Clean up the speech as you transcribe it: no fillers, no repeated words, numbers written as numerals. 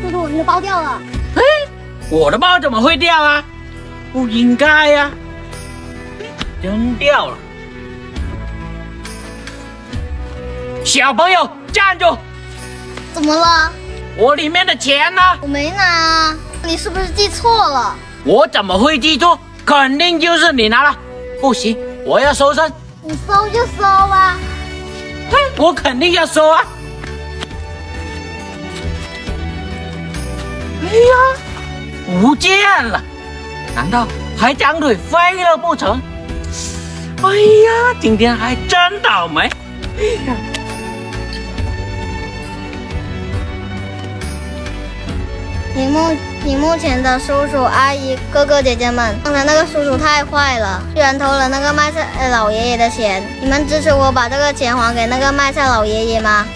叔叔，你的包掉了。嘿，我的包怎么会掉啊？不应该呀、真掉了。小朋友站住！怎么了？我里面的钱呢？我没拿啊，你是不是记错了？我怎么会记错？肯定就是你拿了。不行，我要搜身。你搜就搜啊。嘿，我肯定要搜啊！哎呀，不见了，难道还长腿飞了不成？哎呀，今天还真倒霉！哎呀，屏幕前的叔叔阿姨、哥哥姐姐们，刚才那个叔叔太坏了，居然偷了那个卖菜老爷爷的钱。你们支持我把这个钱还给那个卖菜老爷爷吗？